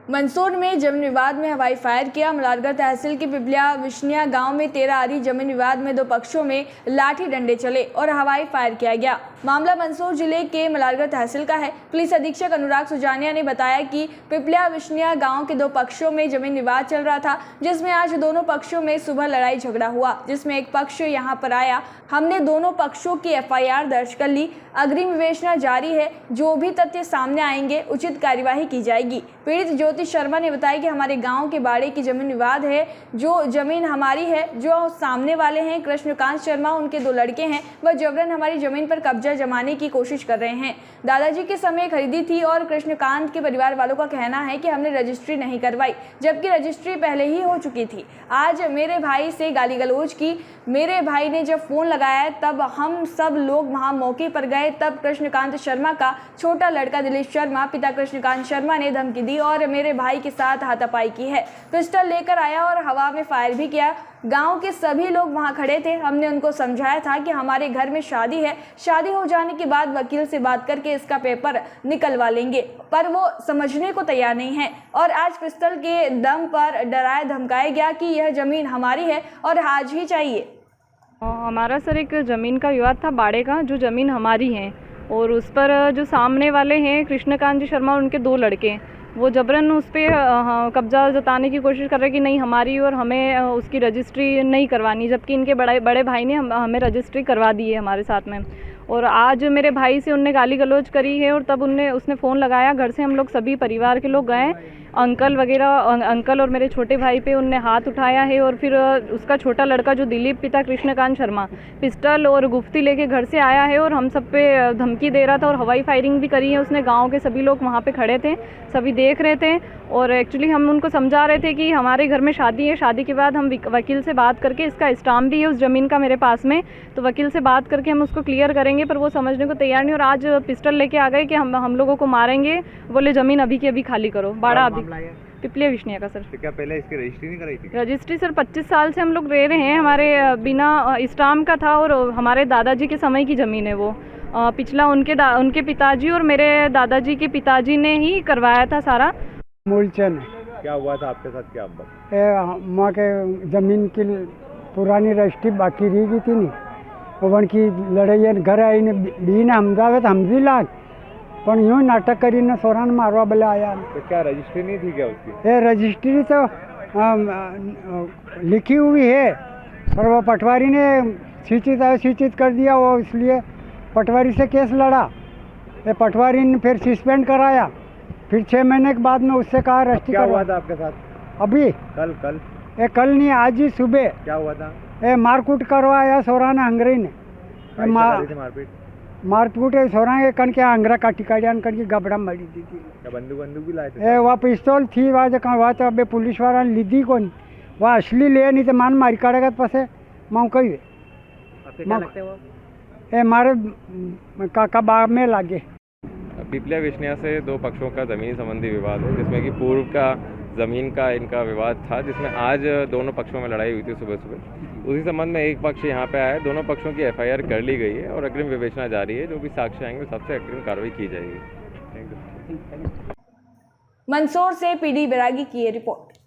मंदसौर में जमीन विवाद में हवाई फायर किया। मलारगढ़ तहसील के पिपलिया विश्निया गांव में 13 आरी जमीन विवाद में दो पक्षों में लाठी डंडे चले और हवाई फायर किया गया। मामला मंदसौर जिले के मलारगढ़ तहसील का है। पुलिस अधीक्षक अनुराग सुजानिया ने बताया कि पिपलिया विश्निया गांव के दो पक्षों में जमीन विवाद चल रहा था, जिसमें आज दोनों पक्षों में सुबह लड़ाई झगड़ा हुआ, जिसमें एक पक्ष यहां पर आया। हमने दोनों पक्षों की FIR दर्ज कर ली। अग्रिम विवेचना जारी है। जो भी तथ्य सामने आएंगे उचित कार्यवाही की जाएगी। पीड़ित ज्योति शर्मा ने बताया कि हमारे गांव के बाड़े की जमीन विवाद है। जो जमीन हमारी है, जो सामने वाले हैं कृष्णकांत शर्मा, उनके दो लड़के हैं, वह जबरन हमारी जमीन पर कब्जा जमाने की कोशिश कर रहे हैं। दादाजी के समय खरीदी थी और कृष्णकांत के परिवार वालों का कहना है कि हमने रजिस्ट्री नहीं करवाई, जबकि रजिस्ट्री पहले ही हो चुकी थी। आज मेरे भाई से गाली गलौज की। मेरे भाई ने जब फोन लगाया तब हम सब लोग वहां मौके पर गए। तब कृष्णकांत शर्मा का छोटा लड़का दिलीप शर्मा, पिता कृष्णकांत शर्मा ने धमकी दी और मेरे भाई के साथ हाथापाई की है। पिस्टल लेकर आया और हवा में फायर भी किया। गांव के सभी लोग वहां खड़े थे। हमने उनको समझाया था कि हमारे घर में शादी है, शादी हो जाने के बाद वकील से बात करके इसका पेपर निकलवा लेंगे, पर वो समझने को तैयार नहीं है। और आज पिस्टल के दम पर डराया धमकाया गया कि यह जमीन हमारी है और आज ही चाहिए। हमारा सर एक ज़मीन का विवाद था, बाड़े का, जो ज़मीन हमारी है, और उस पर जो सामने वाले हैं कृष्णकांत जी शर्मा और उनके दो लड़के, वो जबरन उस पर कब्जा जताने की कोशिश कर रहे कि नहीं हमारी, और हमें उसकी रजिस्ट्री नहीं करवानी, जबकि इनके बड़े भाई ने हमें रजिस्ट्री करवा दी है हमारे साथ में। और आज मेरे भाई से उनने गाली गलौज करी है और तब उसने फ़ोन लगाया। घर से हम लोग सभी परिवार के लोग गए, अंकल वगैरह, अंकल और मेरे छोटे भाई पे उनने हाथ उठाया है। और फिर उसका छोटा लड़का जो दिलीप, पिता कृष्णकांत शर्मा, पिस्टल और गुफ्ती लेके घर से आया है और हम सब पे धमकी दे रहा था और हवाई फायरिंग भी करी है उसने। गांव के सभी लोग वहाँ पे खड़े थे, सभी देख रहे थे। और एक्चुअली हम उनको समझा रहे थे कि हमारे घर में शादी है, शादी के बाद हम वकील से बात करके, इसका स्टाम्प भी है उस ज़मीन का मेरे पास में, तो वकील से बात करके हम उसको क्लियर करेंगे, पर वो समझने को तैयार नहीं। और आज पिस्टल लेके आ गए कि हम लोगों को मारेंगे, बोले ज़मीन अभी की अभी खाली करो। बाड़ा अभी पिपलिया विश्निया का सर। तो क्या पहले इसकी रजिस्ट्री नहीं कराई थी? रजिस्ट्री सर 25 साल से हम लोग रह रहे हैं, हमारे बिना स्टाम्प का था और हमारे दादाजी के समय की ज़मीन है वो। पिछला उनके पिताजी और मेरे दादाजी के पिताजी ने ही करवाया था सारा। मूलचंद। क्या हुआ था आपके साथ? क्या अब माँ के ज़मीन की पुरानी रजिस्ट्री बाकी रह गई थी नहीं, वन की लड़ाई घर आई ने बी ने हमदावे तो हमदी लाग, पर यूँ नाटक करी ने सोरान मारवा बले आया। तो क्या रजिस्ट्री नहीं थी क्या उसकी? ये रजिस्ट्री तो लिखी हुई है, पर वो पटवारी ने सूचित कर दिया, वो इसलिए पटवारी से केस लड़ा। ये पटवारी ने फिर सस्पेंड कराया, फिर 6 महीने के बाद में उससे कहा रजिस्ट्री। क्या हुआ था आपके साथ अभी? कल नहीं, आज ही सुबह। क्या हुआ था? मारकूट करवाया सोराना अंग्रेज ने। मारपीट सोरा के कण के अंग्रा काटी कन की गबड़ा मरी दी थी। बंदूक भी लाए थे? वह पिस्तौल थी वहाँ तो अबे पुलिस वाला ने लीधी को नहीं, वह असली ले नहीं तो मान मारी काटेगा पसे माँ कही मारे काका बाग में लागे। पिपलिया विश्निया से दो पक्षों का ज़मीनी संबंधी विवाद है, जिसमें कि पूर्व का ज़मीन का इनका विवाद था, जिसमें आज दोनों पक्षों में लड़ाई हुई थी सुबह सुबह। उसी संबंध में एक पक्ष यहाँ पे आया है। दोनों पक्षों की FIR कर ली गई है और अग्रिम विवेचना जारी है। जो भी साक्ष्य आएंगे सबसे अग्रिम कार्रवाई की जाएगी। मंदसौर से PD बैरागी की ये रिपोर्ट।